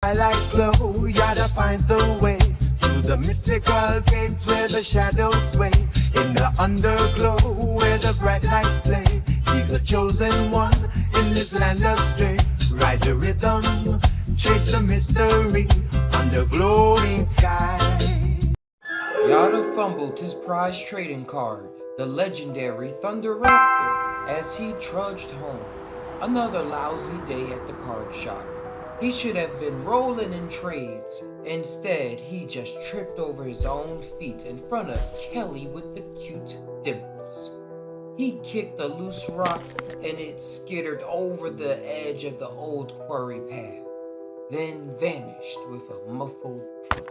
Twilight glow, Yadha finds the way through the mystical gates where the shadows sway. In the underglow where the bright lights play, he's the chosen one in this land astray. Ride the rhythm, chase the mystery under glowing sky. Yadha fumbled his prized trading card, the legendary Thunder Raptor, as he trudged home. Another lousy day at the card shop. He should have been rolling in trades. Instead, he just tripped over his own feet in front of Kelly with the cute dimples. He kicked a loose rock and it skittered over the edge of the old quarry path, then vanished with a muffled plunk.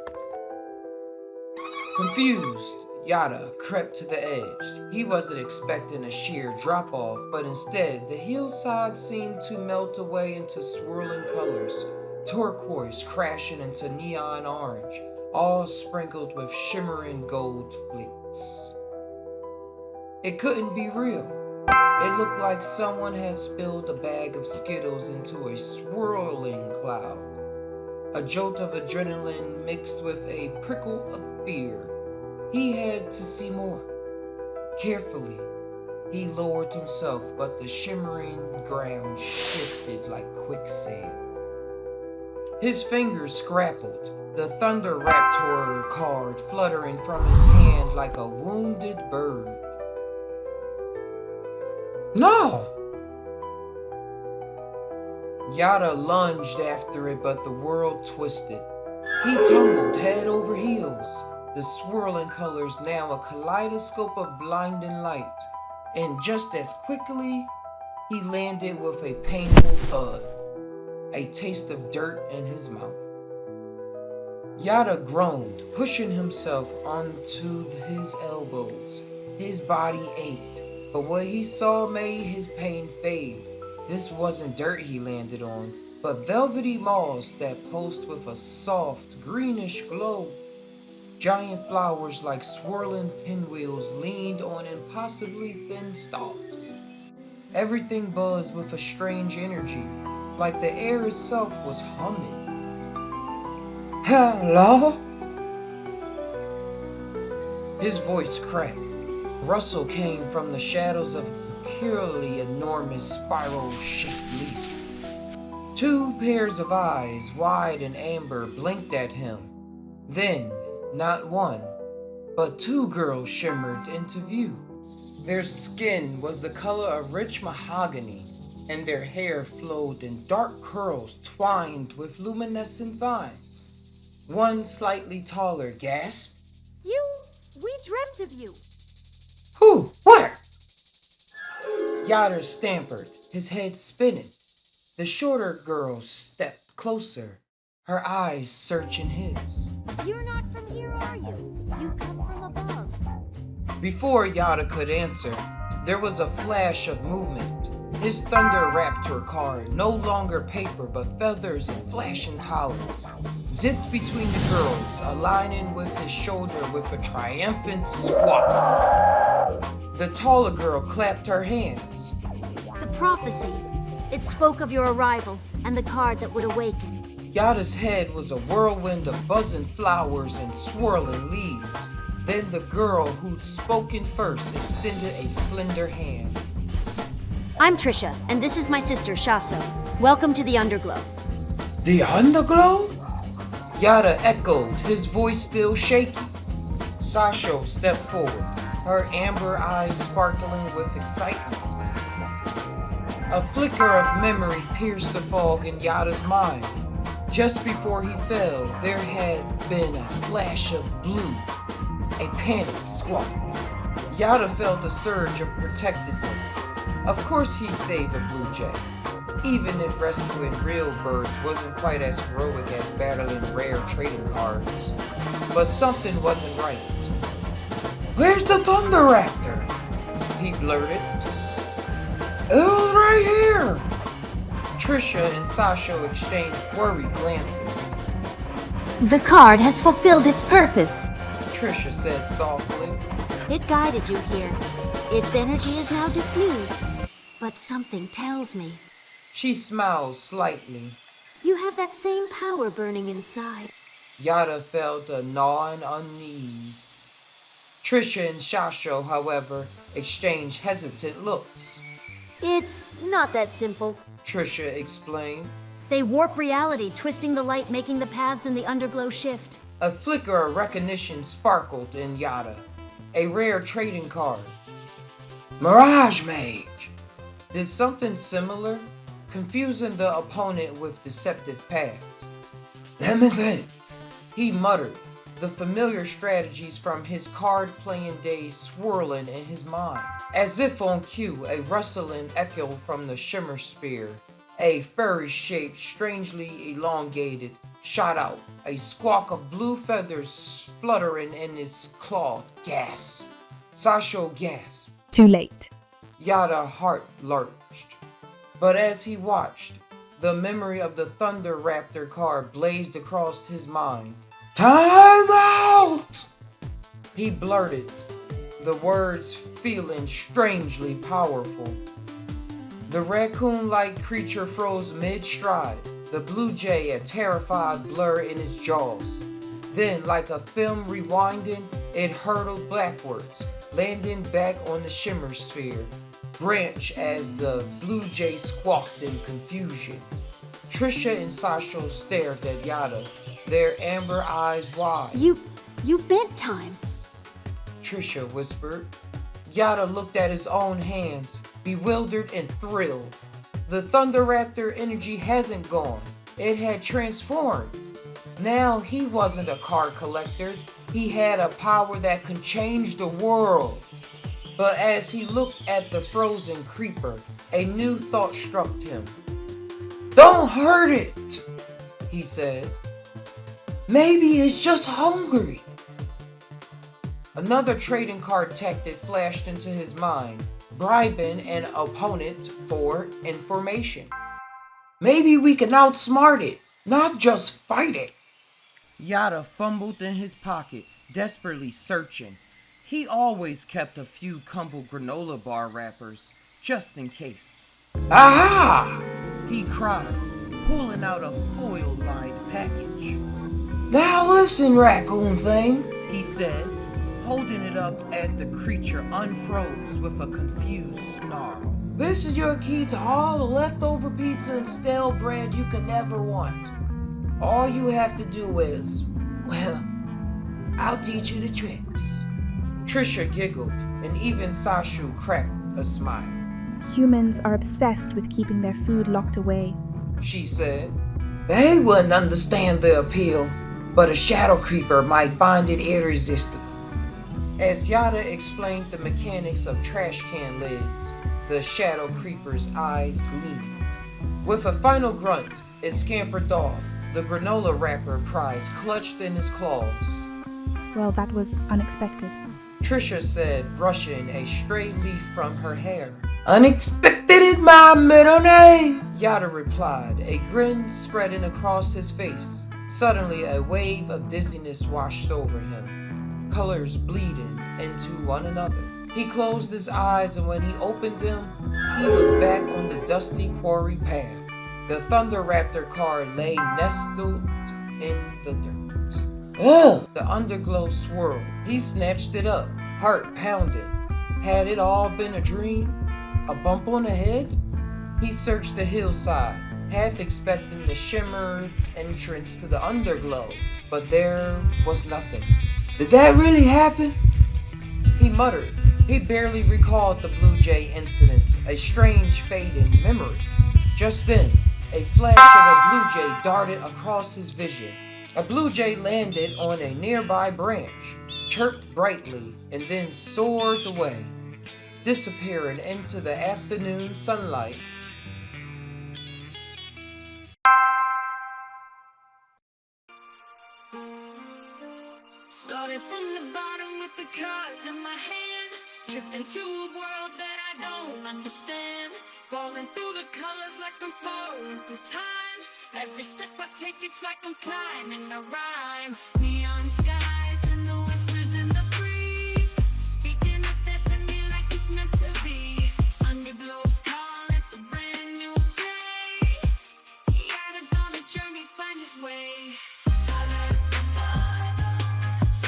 Confused, Yadha crept to the edge. He wasn't expecting a sheer drop-off, but instead, the hillside seemed to melt away into swirling colors, turquoise crashing into neon orange, all sprinkled with shimmering gold flecks. It couldn't be real. It looked like someone had spilled a bag of Skittles into a swirling cloud. A jolt of adrenaline mixed with a prickle of fear. He had to see more. Carefully, he lowered himself, but the shimmering ground shifted like quicksand. His fingers scrappled, the Thunder Raptor card fluttering from his hand like a wounded bird. No! Yadha lunged after it, but the world twisted. He tumbled head over heels, the swirling colors now a kaleidoscope of blinding light, and just as quickly, he landed with a painful thud, a taste of dirt in his mouth. Yadha groaned, pushing himself onto his elbows. His body ached, but what he saw made his pain fade. This wasn't dirt he landed on, but velvety moss that pulsed with a soft, greenish glow. Giant flowers like swirling pinwheels leaned on impossibly thin stalks. Everything buzzed with a strange energy, like the air itself was humming. Hello? His voice cracked. Rustle came from the shadows of a purely enormous spiral-shaped leaf. Two pairs of eyes, wide and amber, blinked at him. Then, not one, but two girls shimmered into view. Their skin was the color of rich mahogany, and their hair flowed in dark curls twined with luminescent vines. One slightly taller gasped, We dreamt of you. Who? Where? Yadha stammered, his head spinning. The shorter girl stepped closer, her eyes searching his. You're not from here, are you? You come from above. Before Yadha could answer, there was a flash of movement. His Thunder Raptor card, no longer paper but feathers and flashing talons, zipped between the girls, aligning with his shoulder with a triumphant squat. The taller girl clapped her hands. The prophecy. It spoke of your arrival and the card that would awaken. Yadha's head was a whirlwind of buzzing flowers and swirling leaves. Then the girl who'd spoken first extended a slender hand. I'm Trisha, and this is my sister, Shaso. Welcome to the Underglow. The Underglow? Yadha echoed, his voice still shaky. Sasho stepped forward, her amber eyes sparkling with excitement. A flicker of memory pierced the fog in Yadha's mind. Just before he fell, there had been a flash of blue, a panicked squawk. Yadha felt a surge of protectiveness. Of course he'd save a blue jay, even if rescuing real birds wasn't quite as heroic as battling rare trading cards. But something wasn't right. Where's the Thunder Raptor? He blurted. It was right here. Trisha and Sasho exchanged worried glances. The card has fulfilled its purpose, Trisha said softly. It guided you here. Its energy is now diffused. But something tells me. She smiled slightly. You have that same power burning inside. Yadha felt a gnawing unease. Trisha and Shasho, however, exchanged hesitant looks. It's not that simple. Trisha explained. They warp reality, twisting the light, making the paths in the Underglow shift. A flicker of recognition sparkled in Yadha. A rare trading card. Mirage Mage! Did something similar, confusing the opponent with deceptive path. Let me think. He muttered, the familiar strategies from his card-playing days swirling in his mind. As if on cue, a rustling echo from the shimmer spear, a furry-shaped, strangely elongated, shot out, a squawk of blue feathers fluttering in his clawed gasp. Sasho gasped. Too late. Yadha's heart lurched. But as he watched, the memory of the Thunder Raptor card blazed across his mind. Time out! He blurted, the words feeling strangely powerful. The raccoon-like creature froze mid-stride, the blue jay a terrified blur in its jaws. Then, like a film rewinding, it hurtled backwards, landing back on the shimmer sphere, branch as the blue jay squawked in confusion. Trisha and Sasho stared at Yadha, their amber eyes wide. You bent time. Trisha whispered. Yadha looked at his own hands, bewildered and thrilled. The Thunder Raptor energy hasn't gone. It had transformed. Now he wasn't a card collector. He had a power that could change the world. But as he looked at the frozen creeper, a new thought struck him. Don't hurt it, he said. Maybe it's just hungry. Another trading card tactic flashed into his mind, bribing an opponent for information. Maybe we can outsmart it, not just fight it. Yadha fumbled in his pocket, desperately searching. He always kept a few crumbled granola bar wrappers, just in case. Aha! He cried, pulling out a foil-lined package. Now listen, raccoon thing, he said, holding it up as the creature unfroze with a confused snarl. This is your key to all the leftover pizza and stale bread you can never want. All you have to do is, well, I'll teach you the tricks. Trisha giggled, and even Sashu cracked a smile. Humans are obsessed with keeping their food locked away, she said. They wouldn't understand the appeal, but a shadow creeper might find it irresistible. As Yadha explained the mechanics of trash can lids, the shadow creeper's eyes gleamed. With a final grunt, it scampered off, the granola wrapper prize clutched in his claws. Well, that was unexpected. Trisha said, brushing a stray leaf from her hair. Unexpected is my middle name, Yadha replied, a grin spreading across his face. Suddenly, a wave of dizziness washed over him, colors bleeding into one another. He closed his eyes, and when he opened them, he was back on the dusty quarry path. The Thunder Raptor card lay nestled in the dirt. Ugh! The Underglow swirled. He snatched it up, heart pounding. Had it all been a dream? A bump on the head? He searched the hillside, half expecting the shimmer entrance to the Underglow, but there was nothing. Did that really happen? He muttered. He barely recalled the Blue Jay incident, a strange fading memory. Just then, a flash of a Blue Jay darted across his vision. A Blue Jay landed on a nearby branch, chirped brightly, and then soared away, disappearing into the afternoon sunlight. Started from the bottom with the cards in my hand, tripped into a world that I don't understand, falling through the colors like I'm falling through time. Every step I take, it's like I'm climbing a rhyme. Neon skies and the whispers in the breeze, speaking of destiny like it's meant to be. Underglow's call, it's a brand new day. Yada's on a journey. away. I let it be mine.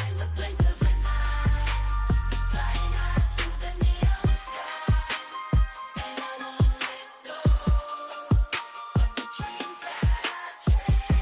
In the blink of an eye, flying high through the neon sky, and I won't let go of the dreams that I chase.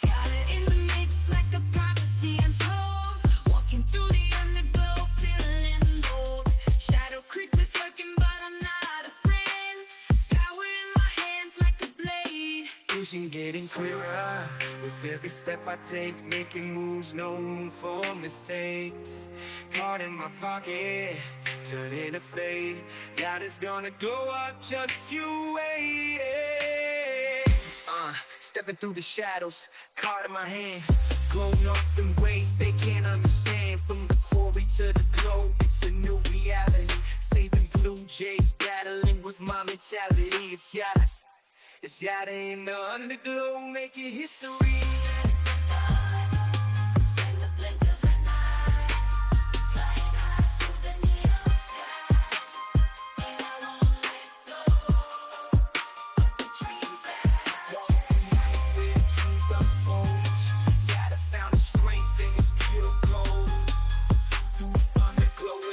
Got it in the mix like a prophecy untold. Walking through the underglow, feeling bold. Shadow creepers lurking, but I'm not afraid. Power in my hands like a blade. Vision getting clearer with every step I take, making moves, no room for mistakes. Card in my pocket, turning to fade. God is gonna glow up, just you wait. Stepping through the shadows, card in my hand, glowing up in ways they can't understand. From the quarry to the globe, it's a new reality. Saving blue jays, battling with my mentality. It's Yadha in the underglow, making history.